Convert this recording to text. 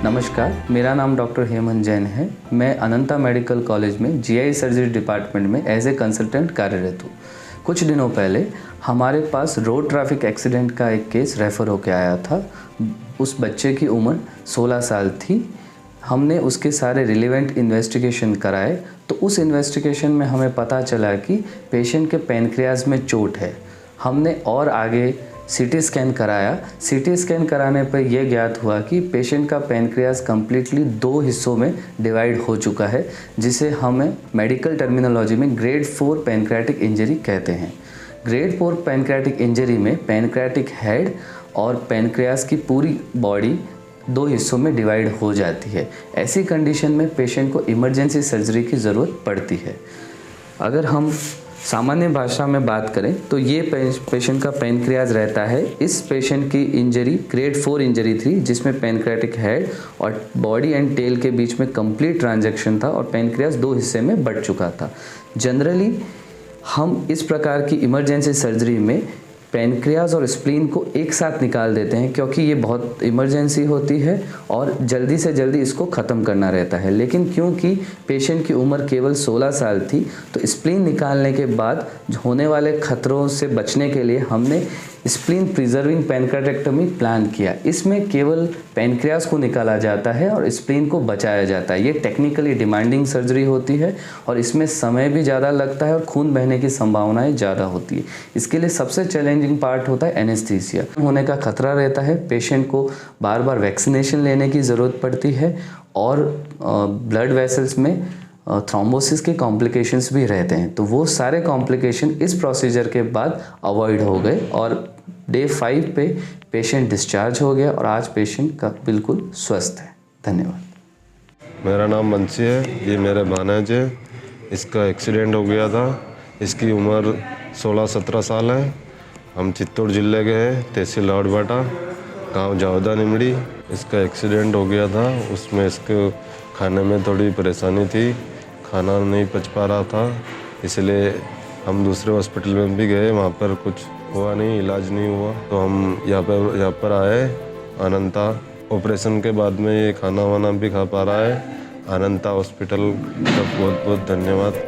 नमस्कार, मेरा नाम डॉक्टर हेमंत जैन है। मैं अनंता मेडिकल कॉलेज में जीआई सर्जरी डिपार्टमेंट में एज ए कंसल्टेंट कार्यरत हूँ। कुछ दिनों पहले हमारे पास रोड ट्रैफिक एक्सीडेंट का एक केस रेफ़र होकर आया था। उस बच्चे की उम्र 16 साल थी। हमने उसके सारे रिलेवेंट इन्वेस्टिगेशन कराए तो उस इन्वेस्टिगेशन में हमें पता चला कि पेशेंट के पैनक्रियाज में चोट है। हमने और आगे सीटी स्कैन कराया। सीटी स्कैन कराने पर यह ज्ञात हुआ कि पेशेंट का पैनक्रियाज कम्प्लीटली 2 हिस्सों में डिवाइड हो चुका है, जिसे हमें मेडिकल टर्मिनोलॉजी में ग्रेड 4 पैनक्रियाटिक इंजरी कहते हैं। ग्रेड 4 पैनक्रियाटिक इंजरी में पैनक्रियाटिक हेड और पैनक्रियाज की पूरी बॉडी 2 हिस्सों में डिवाइड हो जाती है। ऐसी कंडीशन में पेशेंट को इमरजेंसी सर्जरी की ज़रूरत पड़ती है। अगर हम सामान्य भाषा में बात करें तो ये पेशेंट का पैनक्रियाज रहता है। इस पेशेंट की इंजरी ग्रेड 4 इंजरी थी, जिसमें पैनक्रियाटिक हेड और बॉडी एंड टेल के बीच में कंप्लीट ट्रांजैक्शन था और पैनक्रियाज 2 हिस्से में बंट चुका था। जनरली हम इस प्रकार की इमरजेंसी सर्जरी में पैनक्रियाज और स्प्लीन को एक साथ निकाल देते हैं, क्योंकि ये बहुत इमरजेंसी होती है और जल्दी से जल्दी इसको ख़त्म करना रहता है। लेकिन क्योंकि पेशेंट की उम्र केवल 16 साल थी, तो स्प्लीन निकालने के बाद होने वाले खतरों से बचने के लिए हमने स्प्लीन प्रिजर्विंग पैनक्रियाटेक्टमी प्लान किया। इसमें केवल पैनक्रियाज को निकाला जाता है और स्प्लीन को बचाया जाता है। ये टेक्निकली डिमांडिंग सर्जरी होती है और इसमें समय भी ज़्यादा लगता है और खून बहने की संभावनाएं ज़्यादा होती है। इसके लिए सबसे चैलेंजिंग पार्ट होता है एनेस्थीसिया होने का खतरा रहता है। पेशेंट को बार बार वैक्सीनेशन लेने की ज़रूरत पड़ती है और ब्लड वेसल्स में थ्रोम्बोसिस के कॉम्प्लिकेशंस भी रहते हैं। तो वो सारे कॉम्प्लिकेशन इस प्रोसीजर के बाद अवॉइड हो गए और डे 5 पे पेशेंट डिस्चार्ज हो गया और आज पेशेंट का बिल्कुल स्वस्थ है। धन्यवाद। मेरा नाम बंसी है, ये मेरे भानज है। इसका एक्सीडेंट हो गया था। इसकी उम्र 16-17 साल है। हम चित्तौड़ जिले के हैं, तहसील लाड़बाटा, गांव जावदा निमड़ी। इसका एक्सीडेंट हो गया था, उसमें इसको खाने में थोड़ी परेशानी थी, खाना नहीं पच पा रहा था, इसलिए हम दूसरे हॉस्पिटल में भी गए, वहाँ पर कुछ हुआ नहीं, इलाज नहीं हुआ, तो हम यहाँ पर आए अनंता। ऑपरेशन के बाद में ये खाना वाना भी खा पा रहा है। अनंता हॉस्पिटल का बहुत बहुत धन्यवाद।